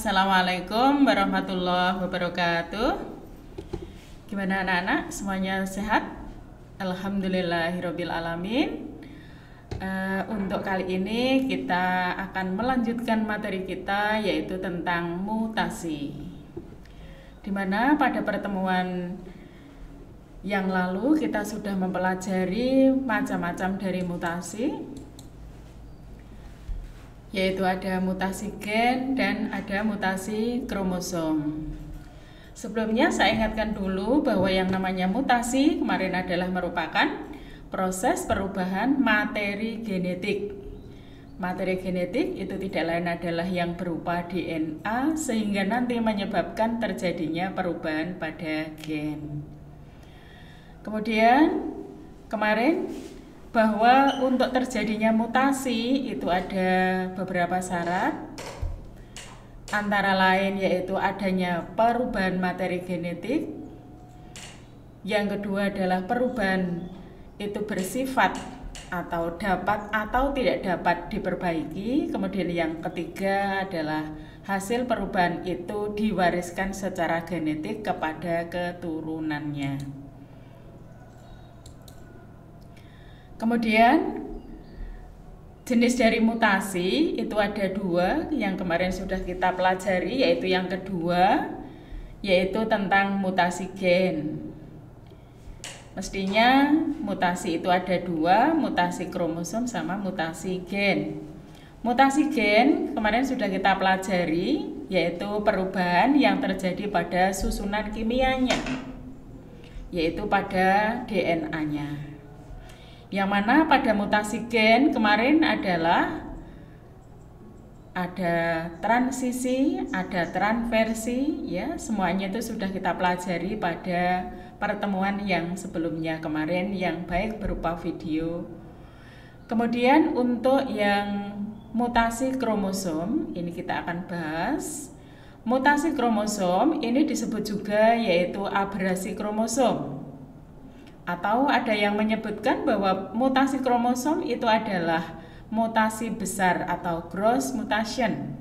Assalamualaikum warahmatullahi wabarakatuh. Gimana anak-anak? Semuanya sehat? Alhamdulillahirabbil alamin. Untuk kali ini kita akan melanjutkan materi kita, yaitu tentang mutasi. Dimana pada pertemuan yang lalu kita sudah mempelajari macam-macam dari mutasi, yaitu ada mutasi gen dan ada mutasi kromosom. Sebelumnya saya ingatkan dulu bahwa yang namanya mutasi kemarin adalah merupakan proses perubahan materi genetik. Materi genetik itu tidak lain adalah yang berupa DNA sehingga nanti menyebabkan terjadinya perubahan pada gen. Kemudian kemarin bahwa untuk terjadinya mutasi itu ada beberapa syarat, antara lain yaitu adanya perubahan materi genetik. Yang kedua adalah perubahan itu bersifat atau dapat atau tidak dapat diperbaiki. Kemudian yang ketiga adalah hasil perubahan itu diwariskan secara genetik kepada keturunannya. Kemudian jenis dari mutasi itu ada dua, yang kemarin sudah kita pelajari, yaitu yang kedua yaitu tentang mutasi gen. Mestinya mutasi itu ada dua, mutasi kromosom sama mutasi gen. Mutasi gen kemarin sudah kita pelajari, yaitu perubahan yang terjadi pada susunan kimianya, yaitu pada DNA-nya. Yang mana pada mutasi gen kemarin adalah ada transisi, ada transversi, ya, semuanya itu sudah kita pelajari pada pertemuan yang sebelumnya kemarin, yang baik berupa video. Kemudian untuk yang mutasi kromosom, ini kita akan bahas. Mutasi kromosom ini disebut juga yaitu aberasi kromosom. Atau ada yang menyebutkan bahwa mutasi kromosom itu adalah mutasi besar atau gross mutation.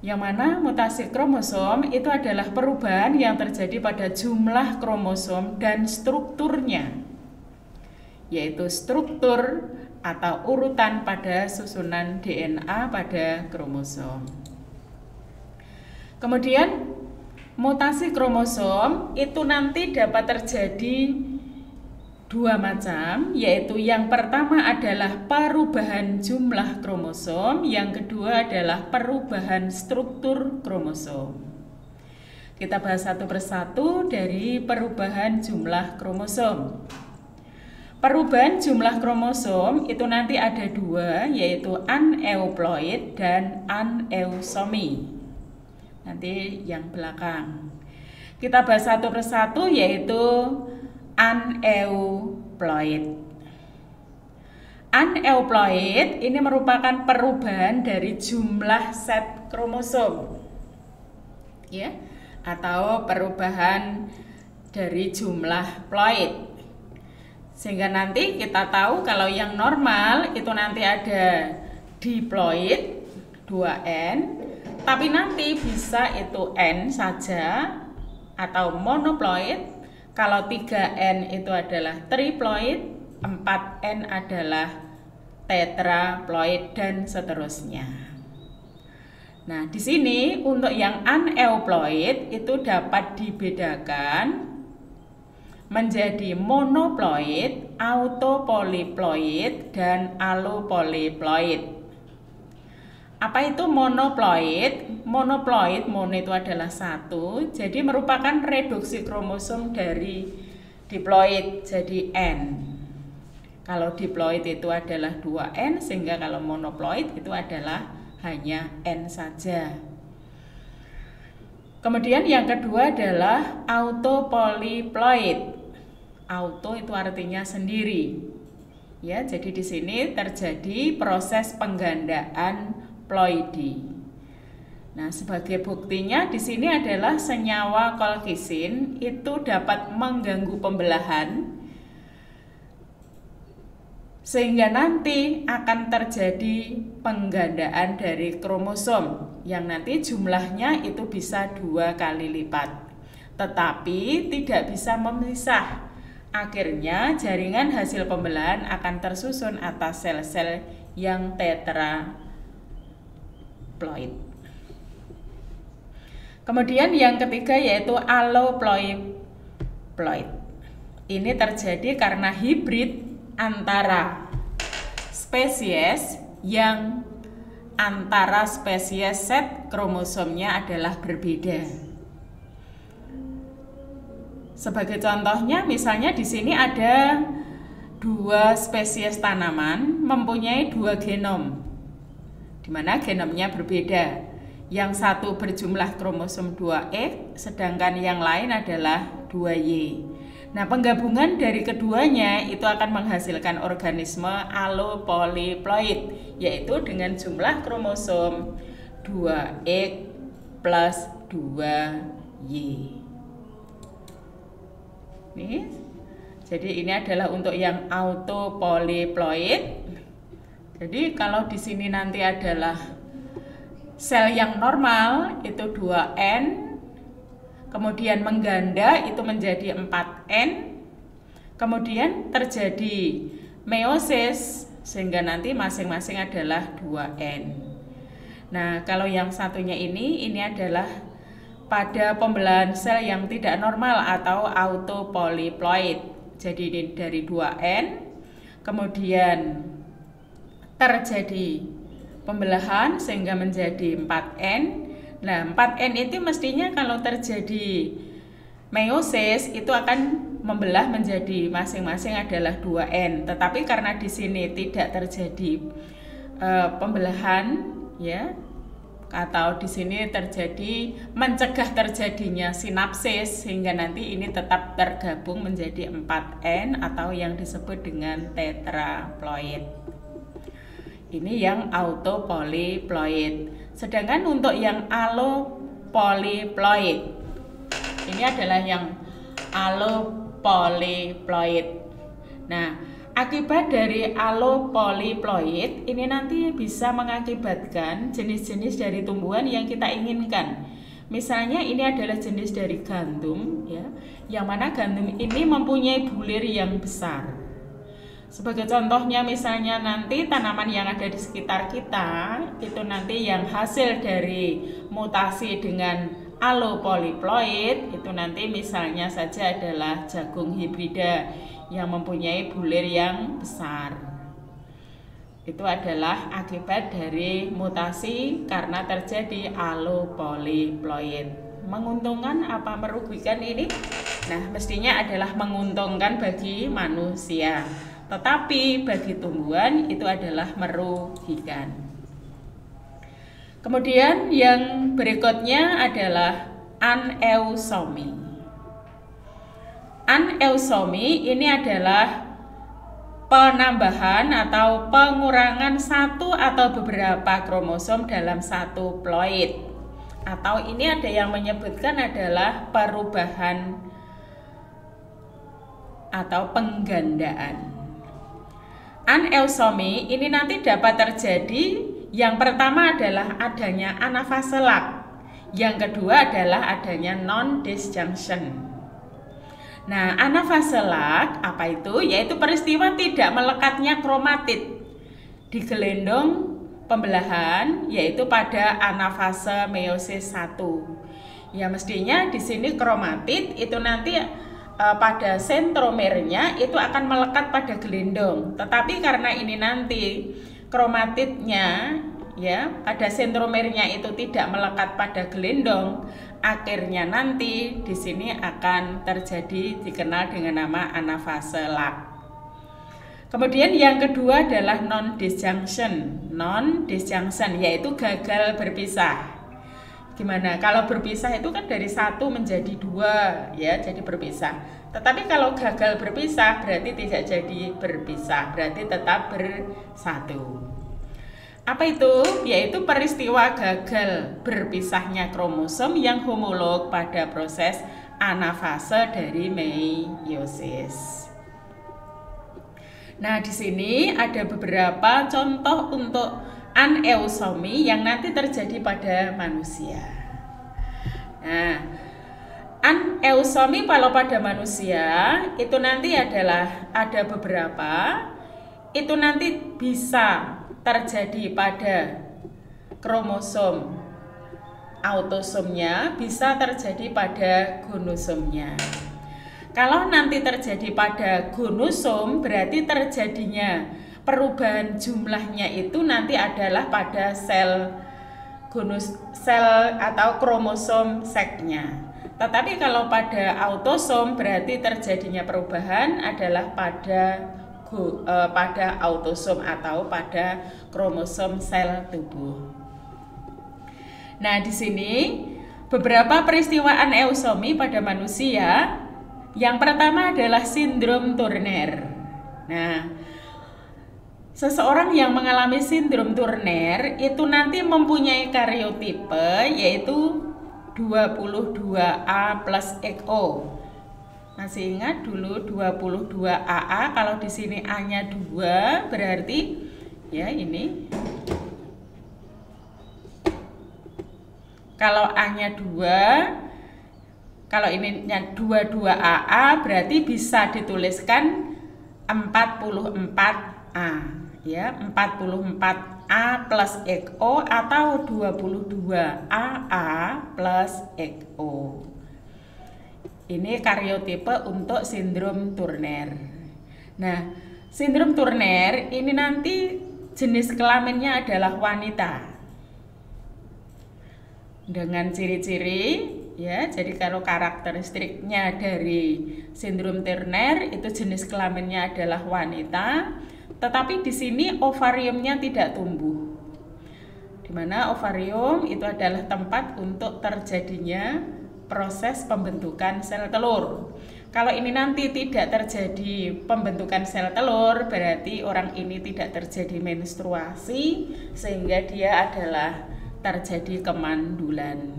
Yang mana mutasi kromosom itu adalah perubahan yang terjadi pada jumlah kromosom dan strukturnya, yaitu struktur atau urutan pada susunan DNA pada kromosom. Kemudian mutasi kromosom itu nanti dapat terjadi dua macam, yaitu yang pertama adalah perubahan jumlah kromosom, yang kedua adalah perubahan struktur kromosom. Kita bahas satu persatu dari perubahan jumlah kromosom. Perubahan jumlah kromosom itu nanti ada dua, yaitu aneuploid dan aneusomi. Nanti yang belakang. Kita bahas satu persatu, yaitu aneuploid. Aneuploid ini merupakan perubahan dari jumlah set kromosom, ya, atau perubahan dari jumlah ploid. Sehingga nanti kita tahu kalau yang normal itu nanti ada diploid 2N, tapi nanti bisa itu N saja atau monoploid. Kalau 3N itu adalah triploid, 4N adalah tetraploid, dan seterusnya. Nah, di sini untuk yang aneuploid itu dapat dibedakan menjadi monoploid, autopolyploid, dan allopolyploid. Apa itu monoploid? Monoploid, mono itu adalah satu, jadi merupakan reduksi kromosom dari diploid jadi N. Kalau diploid itu adalah 2N, sehingga kalau monoploid itu adalah hanya N saja. Kemudian yang kedua adalah autopolyploid. Auto itu artinya sendiri. Ya, jadi di sini terjadi proses penggandaan ploidi. Nah, sebagai buktinya di sini adalah senyawa kolkisin itu dapat mengganggu pembelahan Sehingga nanti akan terjadi penggandaan dari kromosom yang nanti jumlahnya itu bisa 2 kali lipat. Tetapi tidak bisa memisah. Akhirnya jaringan hasil pembelahan akan tersusun atas sel-sel yang tetraploid. Kemudian yang ketiga yaitu aloploid. Ini terjadi karena hibrid antara spesies yang antara spesies set kromosomnya adalah berbeda. Sebagai contohnya, misalnya di sini ada 2 spesies tanaman mempunyai 2 genom, di mana genomnya berbeda. Yang satu berjumlah kromosom 2X, sedangkan yang lain adalah 2Y. Nah, penggabungan dari keduanya itu akan menghasilkan organisme aloploid, yaitu dengan jumlah kromosom 2X plus 2Y. Nih, jadi ini adalah untuk yang autopolyploid. Jadi kalau di sini nanti adalah sel yang normal itu 2N, kemudian mengganda itu menjadi 4N, kemudian terjadi meiosis sehingga nanti masing-masing adalah 2N. Nah, kalau yang satunya ini adalah pada pembelahan sel yang tidak normal atau autopolyploid. Jadi ini dari 2N, kemudian terjadi pembelahan sehingga menjadi 4N. Nah, 4N itu mestinya kalau terjadi meiosis itu akan membelah menjadi masing-masing adalah 2N. Tetapi karena di sini tidak terjadi pembelahan, ya, atau di sini terjadi mencegah terjadinya sinapsis sehingga nanti ini tetap tergabung menjadi 4N atau yang disebut dengan tetraploid. Ini yang autopolyploid. Sedangkan untuk yang allopolyploid, ini adalah yang allopolyploid. Nah, akibat dari allopolyploid ini nanti bisa mengakibatkan jenis-jenis dari tumbuhan yang kita inginkan. Misalnya ini adalah jenis dari gandum, ya, yang mana gandum ini mempunyai bulir yang besar. Sebagai contohnya misalnya nanti tanaman yang ada di sekitar kita itu nanti yang hasil dari mutasi dengan allopolyploid itu nanti misalnya saja adalah jagung hibrida yang mempunyai bulir yang besar. Itu adalah akibat dari mutasi karena terjadi allopolyploid. Menguntungkan apa merugikan ini? Nah, mestinya adalah menguntungkan bagi manusia. Tetapi bagi tumbuhan itu adalah merugikan. Kemudian yang berikutnya adalah aneuploidy. Aneuploidy ini adalah penambahan atau pengurangan satu atau beberapa kromosom dalam satu ploid. Atau ini ada yang menyebutkan adalah perubahan atau penggandaan. Aneuploidy ini nanti dapat terjadi, yang pertama adalah adanya anafase lag, yang kedua adalah adanya non-disjunction. Nah, anafase lag apa itu? Yaitu peristiwa tidak melekatnya kromatid di gelendong pembelahan, yaitu pada anafase meiosis 1. Ya, mestinya di sini kromatid itu nanti pada sentromernya itu akan melekat pada gelendong. Tetapi karena ini nanti kromatidnya, ya, pada sentromernya itu tidak melekat pada gelendong, akhirnya nanti di sini akan terjadi dikenal dengan nama anafase lag. Kemudian yang kedua adalah non-disjunction. Non-disjunction yaitu gagal berpisah. Gimana? Kalau berpisah itu kan dari 1 menjadi 2, ya, jadi berpisah. Tetapi kalau gagal berpisah berarti tidak jadi berpisah, berarti tetap bersatu. Apa itu? Yaitu peristiwa gagal berpisahnya kromosom yang homolog pada proses anafase dari meiosis. Nah, di sini ada beberapa contoh untuk aneuploidy yang nanti terjadi pada manusia. Nah, aneuploidy kalau pada manusia itu nanti adalah ada beberapa, itu nanti bisa terjadi pada kromosom autosomnya, bisa terjadi pada gonosomnya. Kalau nanti terjadi pada gonosom, berarti terjadinya perubahan jumlahnya itu nanti adalah pada sel atau kromosom seknya. Tetapi kalau pada autosom, berarti terjadinya perubahan adalah pada autosom atau pada kromosom sel tubuh. Nah, di sini beberapa peristiwa aneuploidy pada manusia. Yang pertama adalah sindrom Turner. Nah, seseorang yang mengalami sindrom Turner itu nanti mempunyai karyotipe yaitu 22A plus XO. Masih ingat dulu 22AA, kalau di sini A-nya 2 berarti ya ini. Kalau A-nya 2, kalau ini 22AA berarti bisa dituliskan 44A ya, 44A plus XO atau 22AA plus XO. Ini karyotipe untuk sindrom Turner. Nah, sindrom Turner ini nanti jenis kelaminnya adalah wanita. Dengan ciri-ciri ya, jadi kalau karakteristiknya dari sindrom Turner itu jenis kelaminnya adalah wanita, tetapi di sini ovariumnya tidak tumbuh. Di mana ovarium itu adalah tempat untuk terjadinya proses pembentukan sel telur. Kalau ini nanti tidak terjadi pembentukan sel telur, berarti orang ini tidak terjadi menstruasi sehingga dia adalah terjadi kemandulan.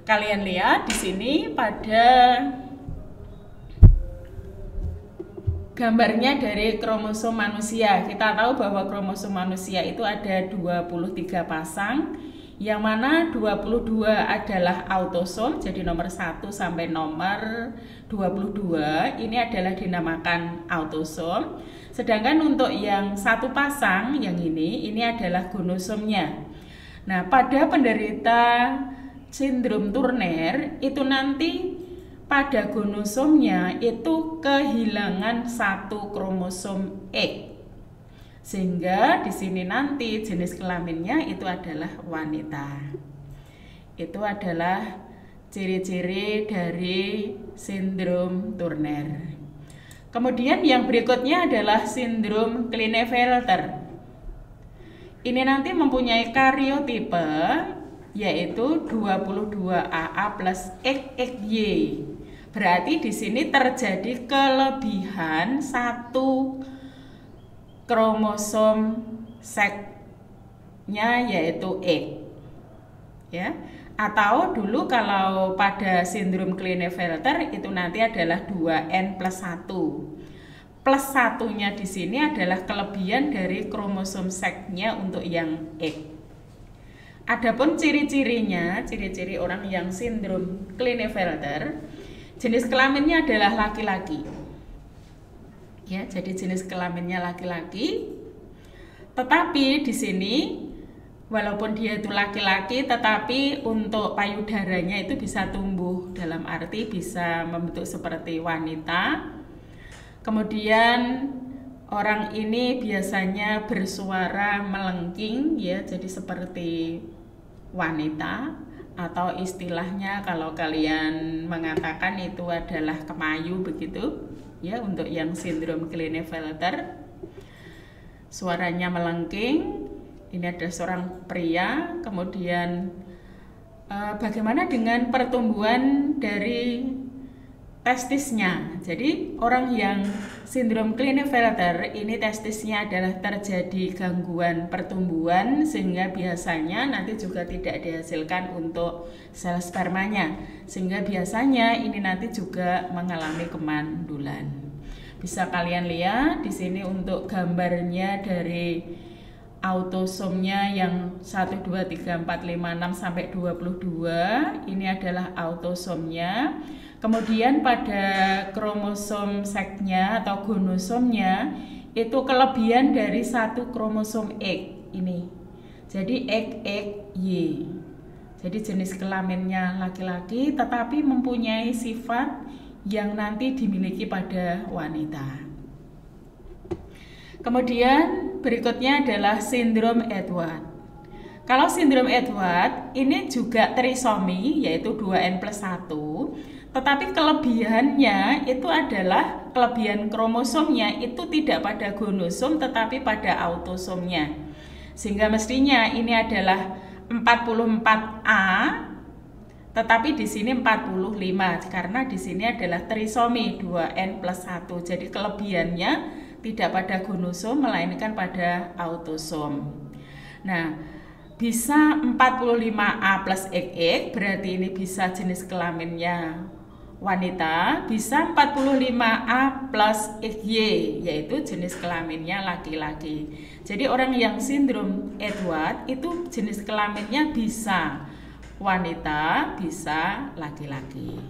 Kalian lihat di sini pada gambarnya dari kromosom manusia. Kita tahu bahwa kromosom manusia itu ada 23 pasang, yang mana 22 adalah autosom, jadi nomor 1 sampai nomor 22 ini adalah dinamakan autosom. Sedangkan untuk yang satu pasang yang ini adalah gonosomnya. Nah, pada penderita sindrom Turner itu nanti pada gonosomnya itu kehilangan satu kromosom X, sehingga di sini nanti jenis kelaminnya itu adalah wanita. Itu adalah ciri-ciri dari sindrom Turner. Kemudian yang berikutnya adalah sindrom Klinefelter. Ini nanti mempunyai karyotipe yaitu 22AA plus XXY. Berarti di sini terjadi kelebihan satu kromosom seknya yaitu X. Ya. Atau dulu kalau pada sindrom Klinefelter itu nanti adalah 2N plus 1. Plus satunya di sini adalah kelebihan dari kromosom seknya untuk yang X. Adapun ciri-cirinya, ciri-ciri orang yang sindrom Klinefelter, jenis kelaminnya adalah laki-laki. Ya, jadi jenis kelaminnya laki-laki. Tetapi di sini walaupun dia itu laki-laki, tetapi untuk payudaranya itu bisa tumbuh, dalam arti bisa membentuk seperti wanita. Kemudian orang ini biasanya bersuara melengking ya, jadi seperti wanita, atau istilahnya kalau kalian mengatakan itu adalah kemayu begitu ya, untuk yang sindrom Klinefelter. Suaranya melengking. Ini ada seorang pria. Kemudian bagaimana dengan pertumbuhan dari testisnya? Jadi orang yang sindrom Klinefelter ini testisnya adalah terjadi gangguan pertumbuhan, sehingga biasanya nanti juga tidak dihasilkan untuk sel spermanya, sehingga biasanya ini nanti juga mengalami kemandulan. Bisa kalian lihat di sini untuk gambarnya dari autosomnya yang 1, 2, 3, 4, 5, 6 sampai 22. Ini adalah autosomnya. Kemudian pada kromosom seksnya atau gonosomnya itu kelebihan dari satu kromosom X ini. Jadi XXY. Jadi jenis kelaminnya laki-laki tetapi mempunyai sifat yang nanti dimiliki pada wanita. Kemudian berikutnya adalah sindrom Edwards. Kalau sindrom Edwards ini juga trisomi, yaitu 2N+1, tetapi kelebihannya itu adalah kelebihan kromosomnya itu tidak pada gonosom tetapi pada autosomnya. Sehingga mestinya ini adalah 44A, tetapi di sini 45 karena di sini adalah trisomi 2N+1. Jadi kelebihannya tidak pada gonosom melainkan pada autosom. Nah, bisa 45A plus XX, berarti ini bisa jenis kelaminnya wanita, bisa 45A plus XY, yaitu jenis kelaminnya laki-laki. Jadi orang yang sindrom Edwards itu jenis kelaminnya bisa wanita, bisa laki-laki.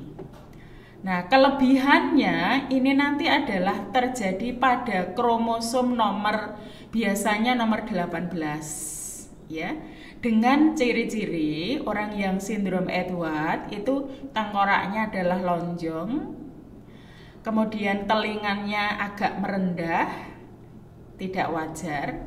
Nah, kelebihannya ini nanti adalah terjadi pada kromosom nomor, biasanya nomor 18, ya. Dengan ciri-ciri orang yang sindrom Edwards itu tengkoraknya adalah lonjong, kemudian telingannya agak merendah, tidak wajar.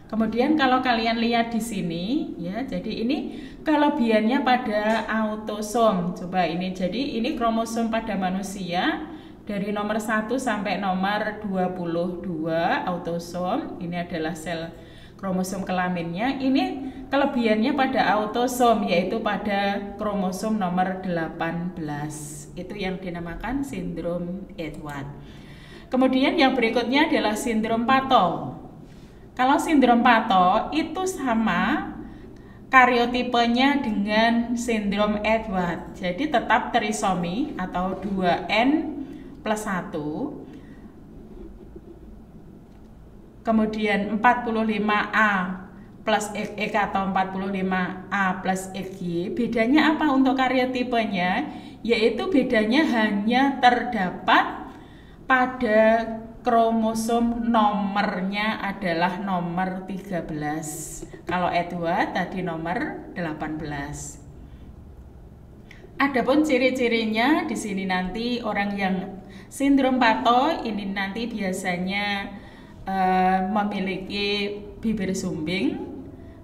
Kemudian kalau kalian lihat di sini, ya, jadi ini kelebihannya pada autosom. Coba ini, jadi ini kromosom pada manusia dari nomor 1 sampai nomor 22 autosom. Ini adalah sel kromosom kelaminnya. Ini kelebihannya pada autosom, yaitu pada kromosom nomor 18. Itu yang dinamakan sindrom Edwards. Kemudian yang berikutnya adalah sindrom Pato. Kalau sindrom Pato itu sama karyotipenya dengan sindrom Edwards. Jadi tetap trisomi atau 2N+1. Kemudian 45A plus XX atau 45A plus XY. Bedanya apa untuk karyotipenya? Yaitu bedanya hanya terdapat pada kromosom nomornya adalah nomor 13. Kalau Edwards tadi nomor 18. Adapun ciri-cirinya di sini nanti orang yang sindrom Pato ini nanti biasanya memiliki bibir sumbing,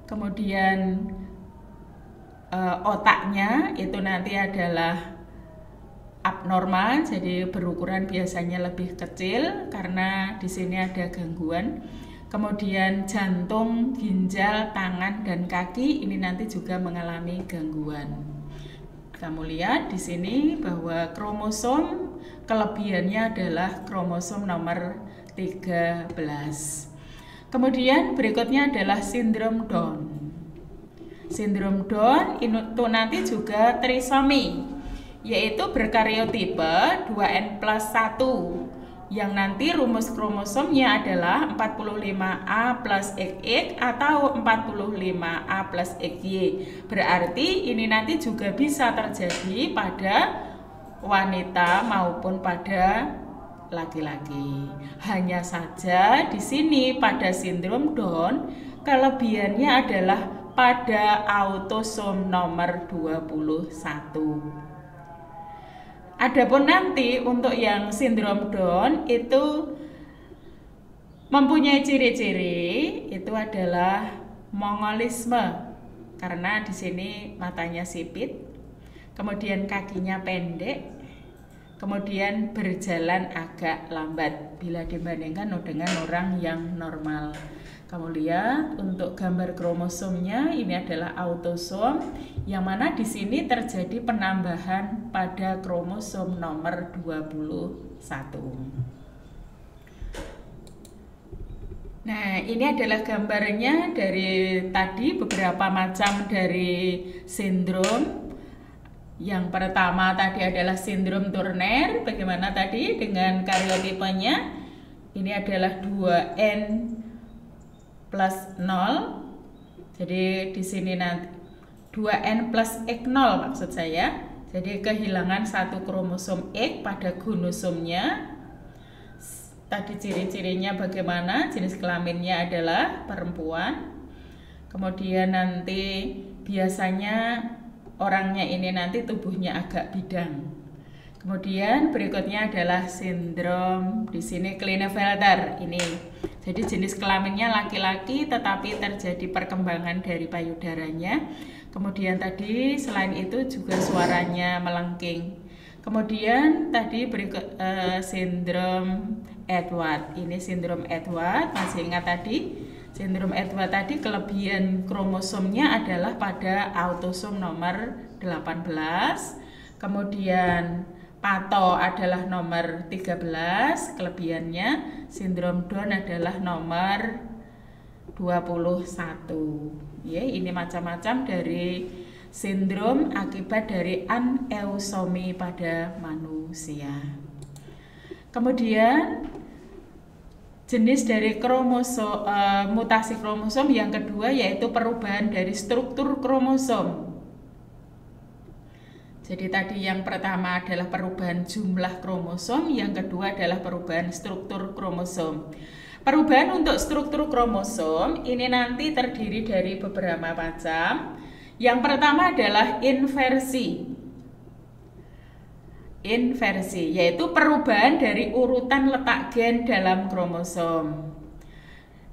kemudian otaknya itu nanti adalah abnormal, jadi berukuran biasanya lebih kecil karena di sini ada gangguan. Kemudian jantung, ginjal, tangan dan kaki ini nanti juga mengalami gangguan. Kamu lihat di sini bahwa kromosom kelebihannya adalah kromosom nomor 13. Kemudian berikutnya adalah sindrom Down. Sindrom Down itu nanti juga trisomi, yaitu berkaryotipe 2N+1 yang nanti rumus kromosomnya adalah 45A plus XX atau 45A plus XY. Berarti ini nanti juga bisa terjadi pada wanita maupun pada laki-laki. Hanya saja di sini pada sindrom Down kelebihannya adalah pada autosom nomor 21. Adapun nanti untuk yang sindrom Down itu mempunyai ciri-ciri itu adalah mongolisme karena di sini matanya sipit, kemudian kakinya pendek, kemudian berjalan agak lambat bila dibandingkan dengan orang yang normal. Kamu lihat untuk gambar kromosomnya ini adalah autosom yang mana di sini terjadi penambahan pada kromosom nomor 21. Nah, ini adalah gambarnya dari tadi beberapa macam dari sindrom Yang pertama tadi adalah sindrom Turner. Bagaimana tadi dengan karyotipenya? Ini adalah 2N plus 0. Jadi di sini nanti 2N plus X0 maksud saya. Jadi kehilangan satu kromosom X pada gunosomnya. Tadi ciri-cirinya bagaimana? Jenis kelaminnya adalah perempuan. Kemudian nanti biasanya orangnya ini nanti tubuhnya agak bidang. Kemudian berikutnya adalah sindrom di sini Klinefelter ini. Jadi jenis kelaminnya laki-laki tetapi terjadi perkembangan dari payudaranya. Kemudian tadi selain itu juga suaranya melengking. Kemudian tadi berikut sindrom Edward. Ini sindrom Edward, masih ingat tadi? Sindrom Edward tadi kelebihan kromosomnya adalah pada autosom nomor 18. Kemudian Pato adalah nomor 13, kelebihannya. Sindrom Down adalah nomor 21. Ya, ini macam-macam dari sindrom akibat dari aneuploidy pada manusia. Kemudian jenis dari kromosom mutasi kromosom yang kedua yaitu perubahan dari struktur kromosom. Jadi tadi yang pertama adalah perubahan jumlah kromosom, yang kedua adalah perubahan struktur kromosom. Perubahan untuk struktur kromosom ini nanti terdiri dari beberapa macam. Yang pertama adalah inversi. Inversi yaitu perubahan dari urutan letak gen dalam kromosom.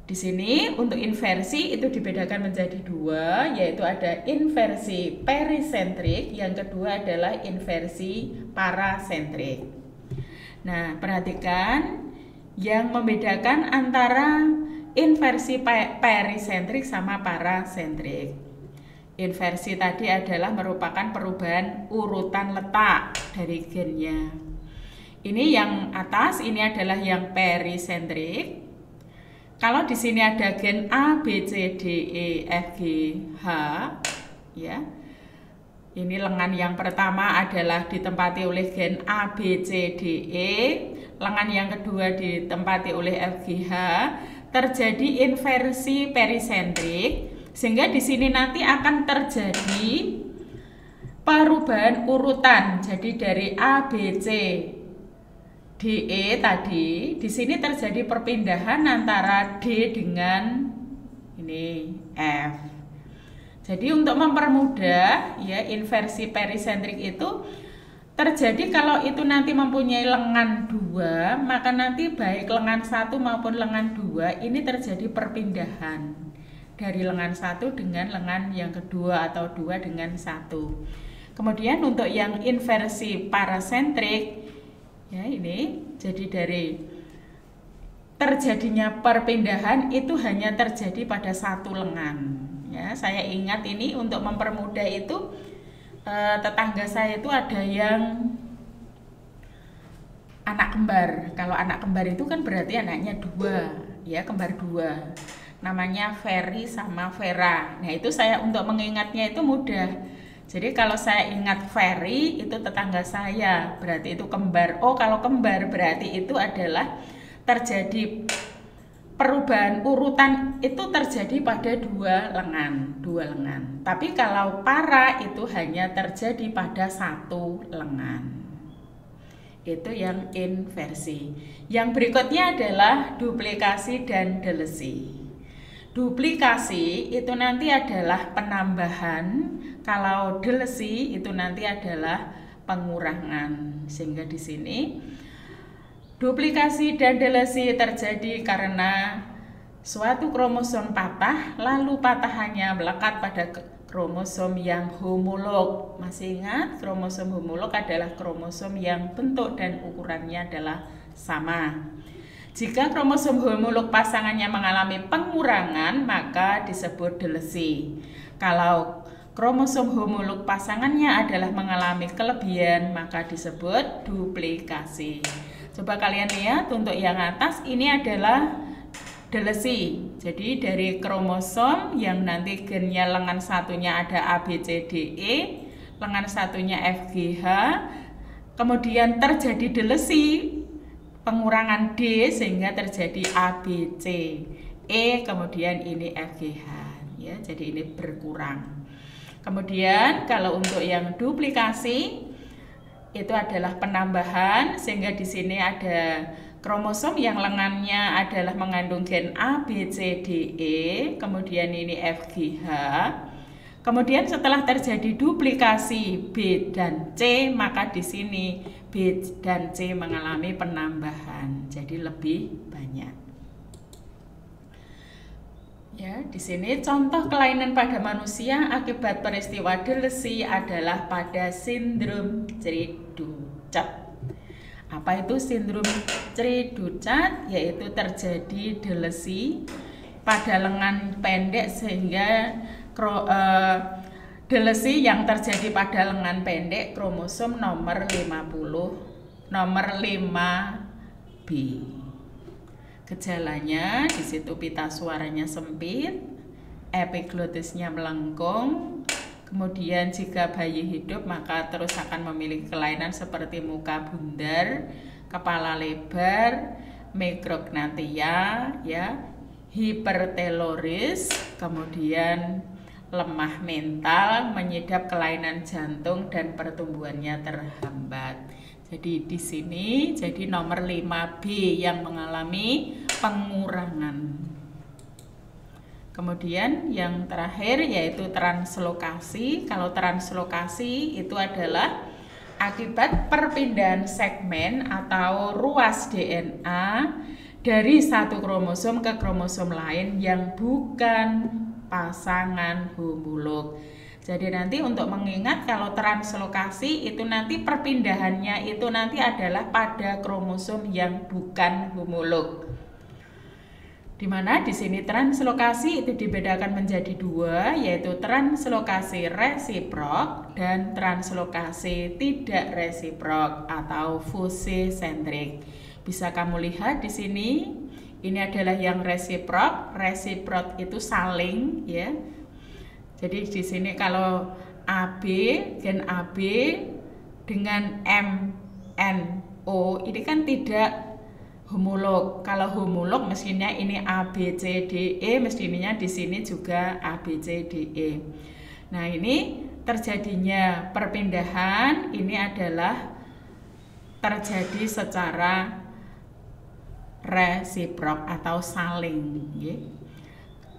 Di sini untuk inversi itu dibedakan menjadi dua, yaitu ada inversi perisentrik, yang kedua adalah inversi parasentrik. Nah, perhatikan yang membedakan antara inversi perisentrik sama parasentrik. Inversi tadi adalah merupakan perubahan urutan letak dari gennya. Ini yang atas, ini adalah yang perisentrik. Kalau di sini ada gen A, B, C, D, E, F, G, H, ya. Ini lengan yang pertama adalah ditempati oleh gen A, B, C, D, E. Lengan yang kedua ditempati oleh F, G, H. Terjadi inversi perisentrik, sehingga di sini nanti akan terjadi perubahan urutan. Jadi dari A, B, C, DE tadi, di sini terjadi perpindahan antara D dengan ini F. Jadi untuk mempermudah ya inversi perisentrik itu terjadi kalau itu nanti mempunyai lengan 2, maka nanti baik lengan 1 maupun lengan 2 ini terjadi perpindahan dari lengan 1 dengan lengan yang kedua atau 2 dengan 1. Kemudian untuk yang inversi parasentrik ya ini jadi dari terjadinya perpindahan itu hanya terjadi pada satu lengan. Ya, saya ingat ini untuk mempermudah itu tetangga saya itu ada yang anak kembar. Kalau anak kembar itu kan berarti anaknya 2, ya kembar 2. Namanya Ferry sama Vera. Nah itu saya untuk mengingatnya itu mudah. Jadi kalau saya ingat Ferry itu tetangga saya, berarti itu kembar. Oh kalau kembar berarti itu adalah terjadi perubahan urutan itu terjadi pada 2 lengan. Tapi kalau para itu hanya terjadi pada 1 lengan. Itu yang inversi. Yang berikutnya adalah duplikasi dan delesi. Duplikasi itu nanti adalah penambahan, kalau delesi itu nanti adalah pengurangan. Sehingga di sini duplikasi dan delesi terjadi karena suatu kromosom patah, lalu patahannya melekat pada kromosom yang homolog. Masih ingat, kromosom homolog adalah kromosom yang bentuk dan ukurannya adalah sama. Jika kromosom homolog pasangannya mengalami pengurangan, maka disebut delesi. Kalau kromosom homolog pasangannya adalah mengalami kelebihan, maka disebut duplikasi. Coba kalian lihat untuk yang atas ini adalah delesi. Jadi dari kromosom yang nanti gennya lengan satunya ada A, B, C, D, E, lengan satunya FGH, kemudian terjadi delesi, pengurangan D sehingga terjadi ABC, E kemudian ini FGH, ya, jadi ini berkurang. Kemudian kalau untuk yang duplikasi itu adalah penambahan sehingga di sini ada kromosom yang lengannya adalah mengandung gen A, B, C, D, E, kemudian ini FGH. Kemudian setelah terjadi duplikasi B dan C, maka di sini B dan C mengalami penambahan, jadi lebih banyak. Ya, di sini contoh kelainan pada manusia akibat peristiwa delesi adalah pada sindrom Cri-du-Chat. Apa itu sindrom Cri-du-Chat? Yaitu terjadi delesi pada lengan pendek sehingga delesi yang terjadi pada lengan pendek kromosom nomor 50, nomor 5B. Gejalanya di situ pita suaranya sempit, epiglotisnya melengkung. Kemudian jika bayi hidup maka terus akan memiliki kelainan seperti muka bundar, kepala lebar, mikrognathia, ya, hiperteloris, kemudian lemah mental, menyidap kelainan jantung dan pertumbuhannya terhambat. Jadi di sini jadi nomor 5B yang mengalami pengurangan. Kemudian yang terakhir yaitu translokasi. Kalau translokasi itu adalah akibat perpindahan segmen atau ruas DNA dari satu kromosom ke kromosom lain yang bukan pasangan homolog. Jadi nanti untuk mengingat kalau translokasi itu nanti perpindahannya itu nanti adalah pada kromosom yang bukan homolog. Dimana di sini translokasi itu dibedakan menjadi dua, yaitu translokasi resiprok dan translokasi tidak resiprok atau fusi sentrik. Bisa kamu lihat di sini, ini adalah yang resiprok. Resiprok itu saling, ya. Jadi di sini kalau AB, gen AB dengan MNO ini kan tidak homolog. Kalau homolog mestinya ini ABCDE, mestinya di sini juga ABCDE. Nah, ini terjadinya perpindahan ini adalah terjadi secara resiprok atau saling, ya.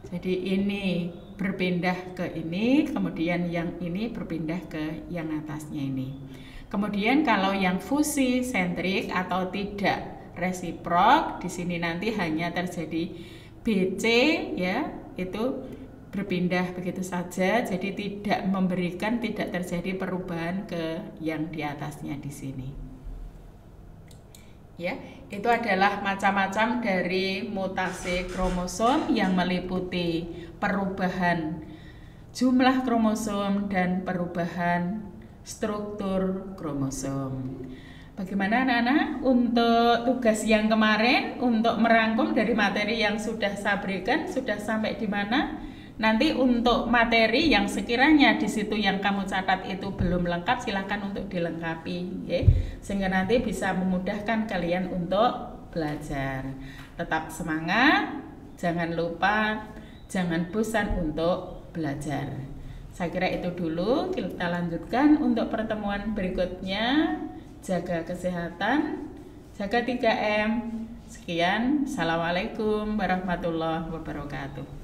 Jadi ini berpindah ke ini, kemudian yang ini berpindah ke yang atasnya ini. Kemudian kalau yang fusi sentrik atau tidak resiprok, di sini nanti hanya terjadi BC, ya, itu berpindah begitu saja, jadi tidak terjadi perubahan ke yang di atasnya di sini. Ya, itu adalah macam-macam dari mutasi kromosom yang meliputi perubahan jumlah kromosom dan perubahan struktur kromosom. Bagaimana anak-anak untuk tugas yang kemarin untuk merangkum dari materi yang sudah saya berikan sudah sampai di mana? Nanti untuk materi yang sekiranya di situ yang kamu catat itu belum lengkap, silakan untuk dilengkapi, ya, sehingga nanti bisa memudahkan kalian untuk belajar. Tetap semangat, jangan lupa, jangan bosan untuk belajar. Saya kira itu dulu, kita lanjutkan untuk pertemuan berikutnya. Jaga kesehatan, jaga 3M. Sekian, assalamualaikum warahmatullahi wabarakatuh.